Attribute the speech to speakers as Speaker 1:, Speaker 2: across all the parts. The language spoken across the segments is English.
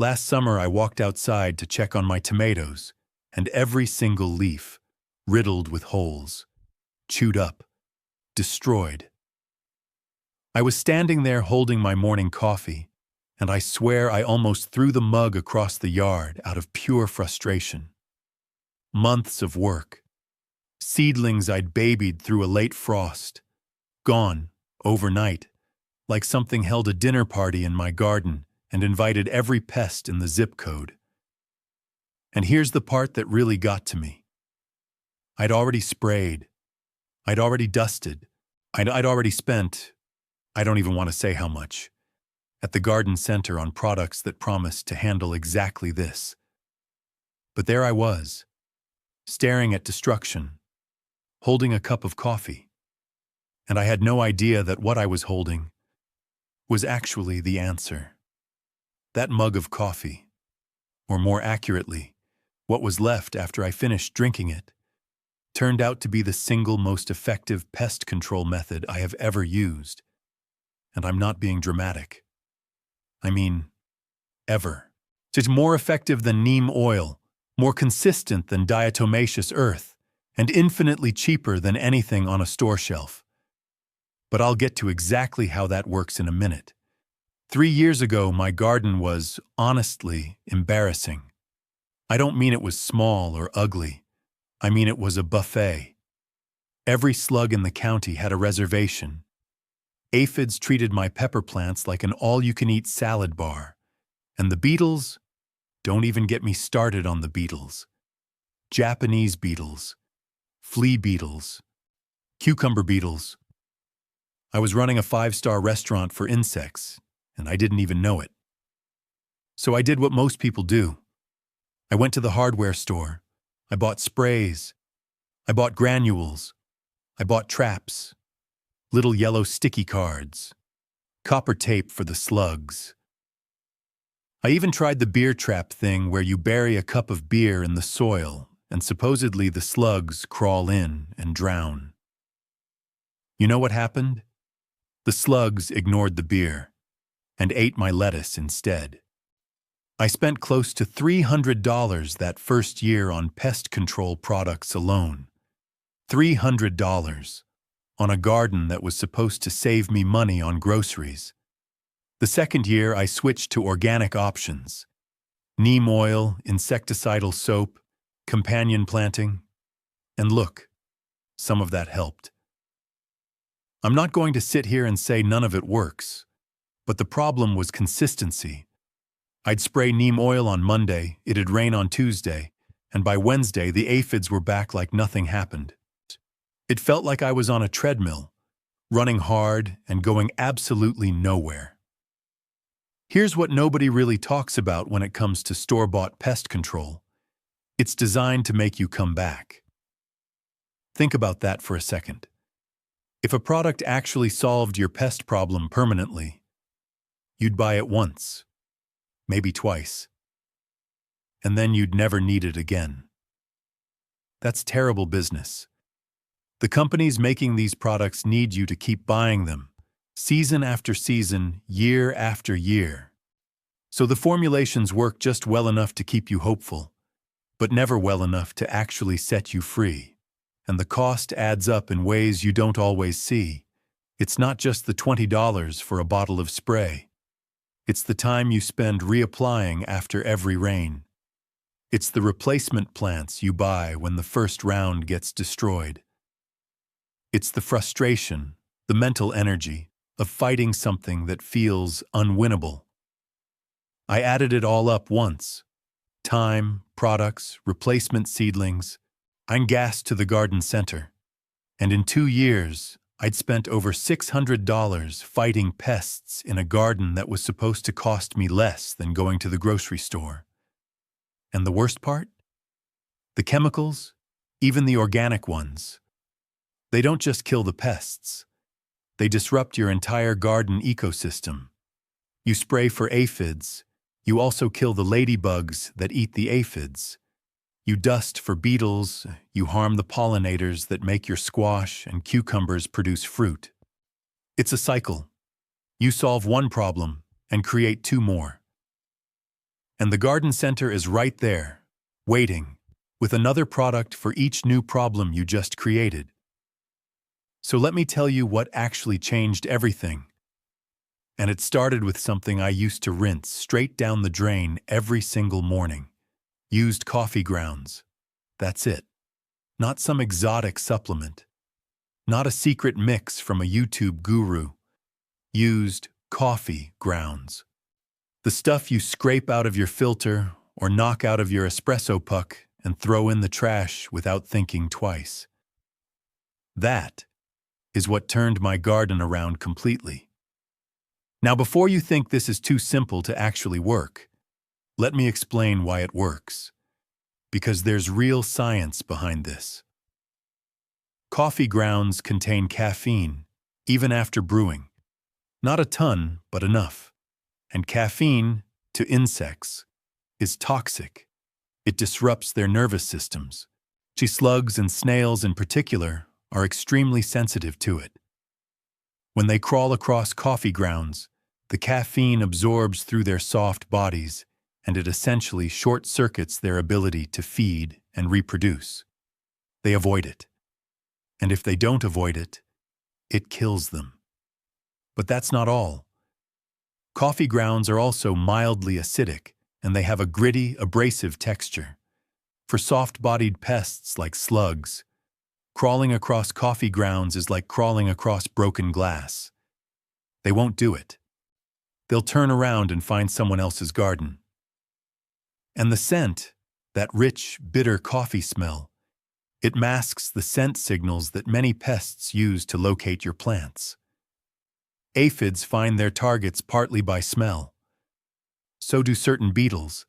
Speaker 1: Last summer I walked outside to check on my tomatoes, and every single leaf, riddled with holes, chewed up, destroyed. I was standing there holding my morning coffee, and I swear I almost threw the mug across the yard out of pure frustration. Months of work. Seedlings I'd babied through a late frost. Gone, overnight, like something held a dinner party in my garden and invited every pest in the zip code. And here's the part that really got to me. I'd already sprayed. I'd already dusted. I'd already spent, I don't even want to say how much, at the garden center on products that promised to handle exactly this. But there I was, staring at destruction, holding a cup of coffee, and I had no idea that what I was holding was actually the answer. That mug of coffee, or more accurately, what was left after I finished drinking it, turned out to be the single most effective pest control method I have ever used. And I'm not being dramatic. I mean, ever. It's more effective than neem oil, more consistent than diatomaceous earth, and infinitely cheaper than anything on a store shelf. But I'll get to exactly how that works in a minute. 3 years ago, my garden was, honestly, embarrassing. I don't mean it was small or ugly. I mean it was a buffet. Every slug in the county had a reservation. Aphids treated my pepper plants like an all-you-can-eat salad bar. And the beetles? Don't even get me started on the beetles. Japanese beetles, flea beetles, cucumber beetles. I was running a 5-star restaurant for insects, and I didn't even know it. So I did what most people do. I went to the hardware store. I bought sprays. I bought granules. I bought traps. Little yellow sticky cards. Copper tape for the slugs. I even tried the beer trap thing where you bury a cup of beer in the soil and supposedly the slugs crawl in and drown. You know what happened? The slugs ignored the beer and ate my lettuce instead. I spent close to $300 that first year on pest control products alone. $300 on a garden that was supposed to save me money on groceries. The second year, I switched to organic options. Neem oil, insecticidal soap, companion planting. And look, some of that helped. I'm not going to sit here and say none of it works, but the problem was consistency. I'd spray neem oil on Monday, it'd rain on Tuesday, and by Wednesday the aphids were back like nothing happened. It felt like I was on a treadmill, running hard and going absolutely nowhere. Here's what nobody really talks about when it comes to store-bought pest control. It's designed to make you come back. Think about that for a second. If a product actually solved your pest problem permanently, you'd buy it once, maybe twice, and then you'd never need it again. That's terrible business. The companies making these products need you to keep buying them, season after season, year after year. So the formulations work just well enough to keep you hopeful, but never well enough to actually set you free. And the cost adds up in ways you don't always see. It's not just the $20 for a bottle of spray. It's the time you spend reapplying after every rain. It's the replacement plants you buy when the first round gets destroyed. It's the frustration, the mental energy, of fighting something that feels unwinnable. I added it all up once. Time, products, replacement seedlings. I'm gassed to the garden center. And in 2 years, I'd spent over $600 fighting pests in a garden that was supposed to cost me less than going to the grocery store. And the worst part? The chemicals, even the organic ones, they don't just kill the pests. They disrupt your entire garden ecosystem. You spray for aphids. You also kill the ladybugs that eat the aphids. You dust for beetles. You harm the pollinators that make your squash and cucumbers produce fruit. It's a cycle. You solve one problem and create 2 more. And the garden center is right there, waiting, with another product for each new problem you just created. So let me tell you what actually changed everything. And it started with something I used to rinse straight down the drain every single morning. Used coffee grounds. That's it. Not some exotic supplement. Not a secret mix from a YouTube guru. Used coffee grounds. The stuff you scrape out of your filter or knock out of your espresso puck and throw in the trash without thinking twice. That is what turned my garden around completely. Now, before you think this is too simple to actually work, let me explain why it works. Because there's real science behind this. Coffee grounds contain caffeine, even after brewing. Not a ton, but enough. And caffeine, to insects, is toxic. It disrupts their nervous systems. Slugs and snails in particular are extremely sensitive to it. When they crawl across coffee grounds, the caffeine absorbs through their soft bodies, and it essentially short-circuits their ability to feed and reproduce. They avoid it. And if they don't avoid it, it kills them. But that's not all. Coffee grounds are also mildly acidic, and they have a gritty, abrasive texture. For soft-bodied pests like slugs, crawling across coffee grounds is like crawling across broken glass. They won't do it. They'll turn around and find someone else's garden. And the scent, that rich, bitter coffee smell, it masks the scent signals that many pests use to locate your plants. Aphids find their targets partly by smell. So do certain beetles.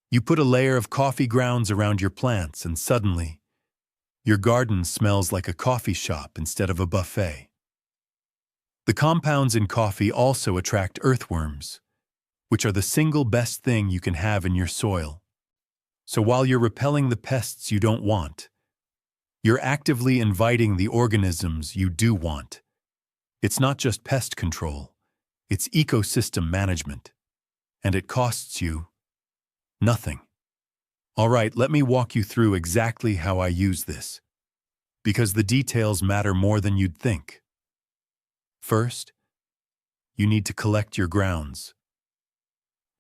Speaker 1: You put a layer of coffee grounds around your plants and suddenly, your garden smells like a coffee shop instead of a buffet. The compounds in coffee also attract earthworms, which are the single best thing you can have in your soil. So while you're repelling the pests you don't want, you're actively inviting the organisms you do want. It's not just pest control, it's ecosystem management. And it costs you nothing. All right, let me walk you through exactly how I use this, because the details matter more than you'd think. First, you need to collect your grounds.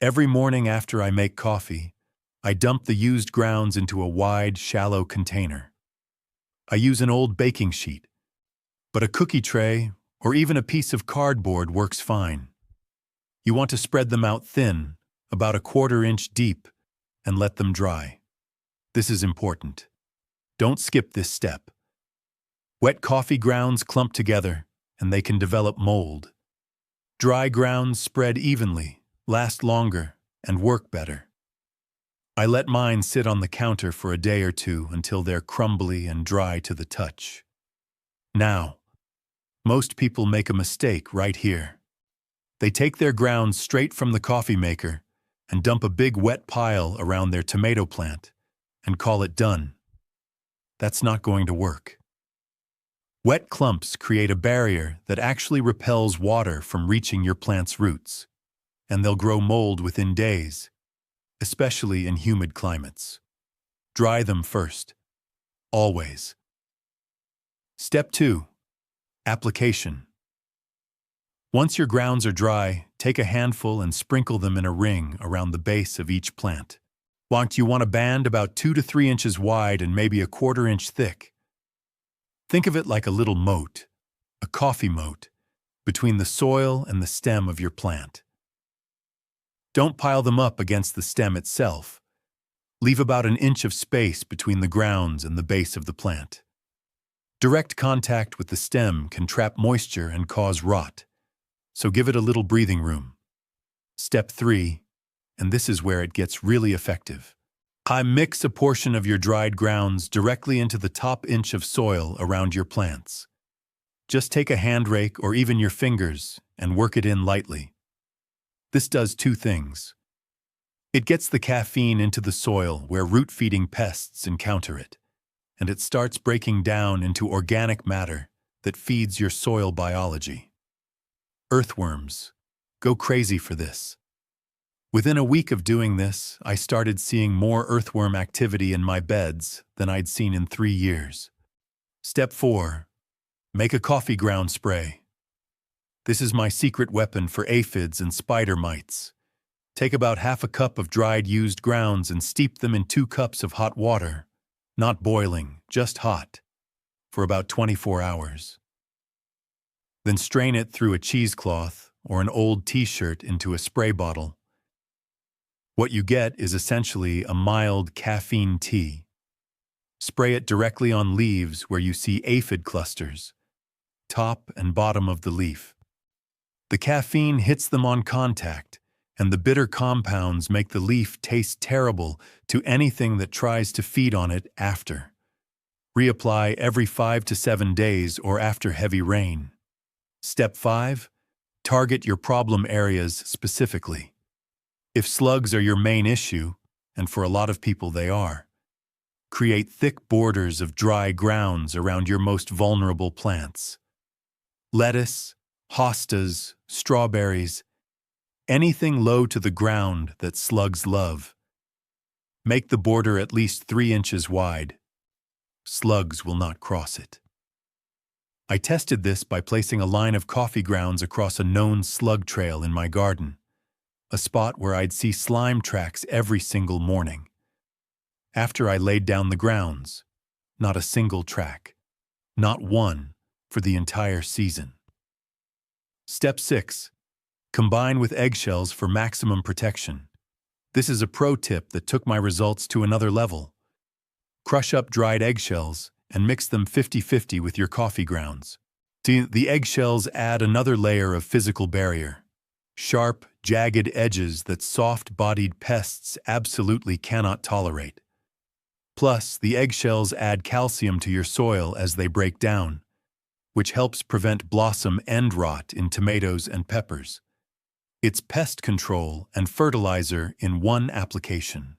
Speaker 1: Every morning after I make coffee, I dump the used grounds into a wide, shallow container. I use an old baking sheet, but a cookie tray or even a piece of cardboard works fine. You want to spread them out thin, about 1/4 inch deep, and let them dry. This is important. Don't skip this step. Wet coffee grounds clump together, and they can develop mold. Dry grounds spread evenly, last longer, and work better. I let mine sit on the counter for a day or two until they're crumbly and dry to the touch. Now, most people make a mistake right here. They take their grounds straight from the coffee maker and dump a big wet pile around their tomato plant and call it done. That's not going to work. Wet clumps create a barrier that actually repels water from reaching your plant's roots, and they'll grow mold within days, especially in humid climates. Dry them first. Always. Step 2. Application. Once your grounds are dry, take a handful and sprinkle them in a ring around the base of each plant. You want a band about 2 to 3 inches wide and maybe 1/4 inch thick. Think of it like a little moat, a coffee moat, between the soil and the stem of your plant. Don't pile them up against the stem itself. Leave about 1 inch of space between the grounds and the base of the plant. Direct contact with the stem can trap moisture and cause rot, so give it a little breathing room. Step 3, and this is where it gets really effective. Mix a portion of your dried grounds directly into the top inch of soil around your plants. Just take a hand rake or even your fingers and work it in lightly. This does 2 things. It gets the caffeine into the soil where root-feeding pests encounter it, and it starts breaking down into organic matter that feeds your soil biology. Earthworms go crazy for this. Within a week of doing this, I started seeing more earthworm activity in my beds than I'd seen in 3 years. Step 4. Make a coffee ground spray. This is my secret weapon for aphids and spider mites. Take about half a cup of dried used grounds and steep them in 2 cups of hot water, not boiling, just hot, for about 24 hours. Then strain it through a cheesecloth or an old t-shirt into a spray bottle. What you get is essentially a mild caffeine tea. Spray it directly on leaves where you see aphid clusters, top and bottom of the leaf. The caffeine hits them on contact, and the bitter compounds make the leaf taste terrible to anything that tries to feed on it after. Reapply every 5 to 7 days or after heavy rain. Step 5. Target your problem areas specifically. If slugs are your main issue, and for a lot of people they are, create thick borders of dry grounds around your most vulnerable plants. Lettuce, hostas, strawberries, anything low to the ground that slugs love. Make the border at least 3 inches wide. Slugs will not cross it. I tested this by placing a line of coffee grounds across a known slug trail in my garden, a spot where I'd see slime tracks every single morning. After I laid down the grounds, not a single track, not one for the entire season. Step 6. Combine with eggshells for maximum protection. This is a pro tip that took my results to another level. Crush up dried eggshells and mix them 50-50 with your coffee grounds. See, the eggshells add another layer of physical barrier. Sharp, jagged edges that soft-bodied pests absolutely cannot tolerate. Plus, the eggshells add calcium to your soil as they break down, which helps prevent blossom end rot in tomatoes and peppers. It's pest control and fertilizer in one application.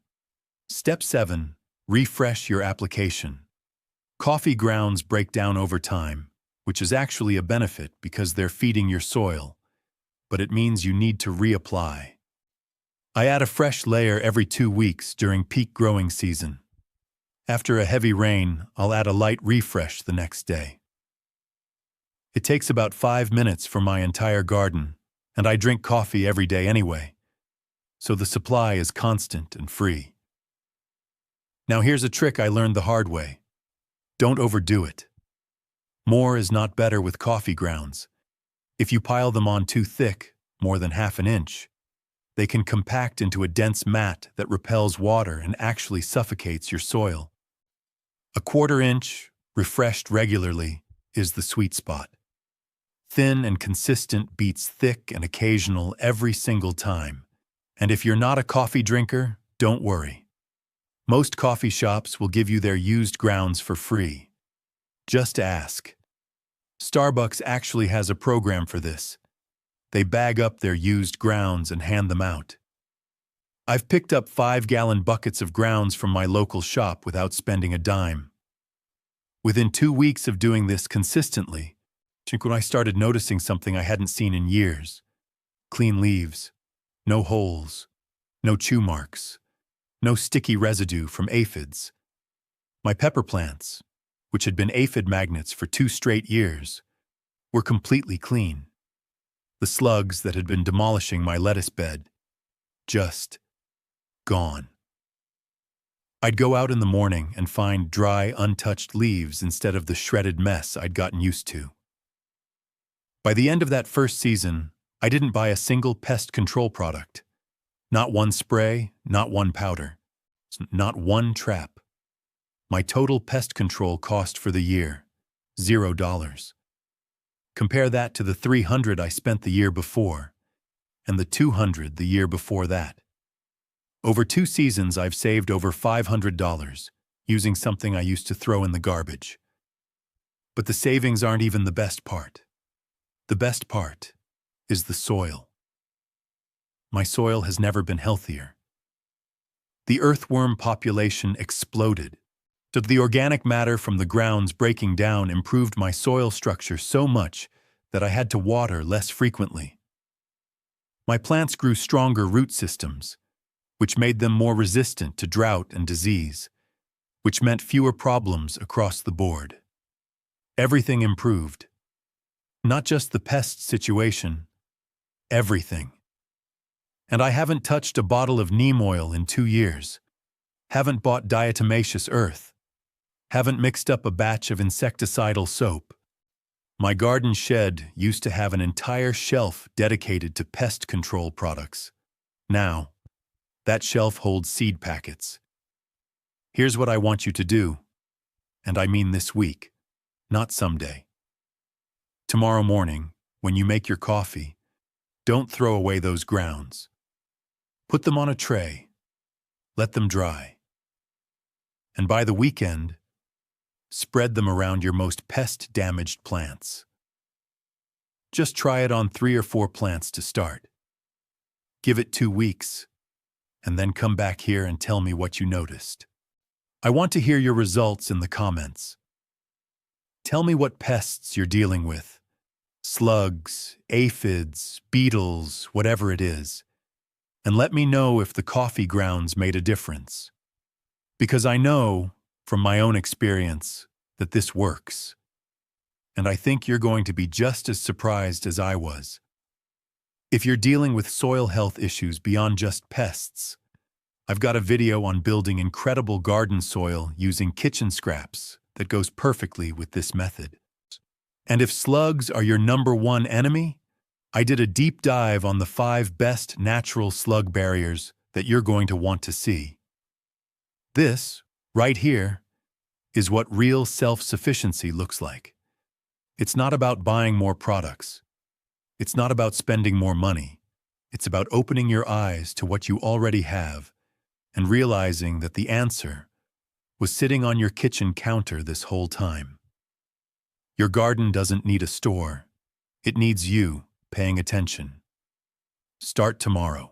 Speaker 1: Step 7. Refresh your application. Coffee grounds break down over time, which is actually a benefit because they're feeding your soil, but it means you need to reapply. I add a fresh layer every 2 weeks during peak growing season. After a heavy rain, I'll add a light refresh the next day. It takes about 5 minutes for my entire garden, and I drink coffee every day anyway, so the supply is constant and free. Now here's a trick I learned the hard way. Don't overdo it. More is not better with coffee grounds. If you pile them on too thick, more than ½ an inch, they can compact into a dense mat that repels water and actually suffocates your soil. A 1/4 inch, refreshed regularly, is the sweet spot. Thin and consistent beats thick and occasional every single time. And if you're not a coffee drinker, don't worry. Most coffee shops will give you their used grounds for free. Just ask. Starbucks actually has a program for this. They bag up their used grounds and hand them out. I've picked up 5-gallon buckets of grounds from my local shop without spending a dime. Within 2 weeks of doing this consistently, I started noticing something I hadn't seen in years. Clean leaves, no holes, no chew marks, no sticky residue from aphids. My pepper plants, which had been aphid magnets for 2 straight years, were completely clean. The slugs that had been demolishing my lettuce bed, just gone. I'd go out in the morning and find dry, untouched leaves instead of the shredded mess I'd gotten used to. By the end of that first season, I didn't buy a single pest control product. Not one spray, not one powder, not one trap. My total pest control cost for the year, $0. Compare that to the $300 I spent the year before, and the $200 the year before that. Over 2 seasons, I've saved over $500 using something I used to throw in the garbage. But the savings aren't even the best part. The best part is the soil. My soil has never been healthier. The earthworm population exploded. The organic matter from the grounds breaking down improved my soil structure so much that I had to water less frequently. My plants grew stronger root systems, which made them more resistant to drought and disease, which meant fewer problems across the board. Everything improved. Not just the pest situation, everything. And I haven't touched a bottle of neem oil in 2 years, haven't bought diatomaceous earth, haven't mixed up a batch of insecticidal soap. My garden shed used to have an entire shelf dedicated to pest control products. Now, that shelf holds seed packets. Here's what I want you to do, and I mean this week, not someday. Tomorrow morning, when you make your coffee, don't throw away those grounds. Put them on a tray. Let them dry. And by the weekend, spread them around your most pest-damaged plants. Just try it on 3 or 4 plants to start. Give it 2 weeks, and then come back here and tell me what you noticed. I want to hear your results in the comments. Tell me what pests you're dealing with. Slugs, aphids, beetles, whatever it is. And let me know if the coffee grounds made a difference. Because I know, from my own experience, that this works. And I think you're going to be just as surprised as I was. If you're dealing with soil health issues beyond just pests, I've got a video on building incredible garden soil using kitchen scraps that goes perfectly with this method. And if slugs are your #1 enemy, I did a deep dive on the 5 best natural slug barriers that you're going to want to see. This, right here, is what real self-sufficiency looks like. It's not about buying more products. It's not about spending more money. It's about opening your eyes to what you already have and realizing that the answer was sitting on your kitchen counter this whole time. Your garden doesn't need a store. It needs you paying attention. Start tomorrow.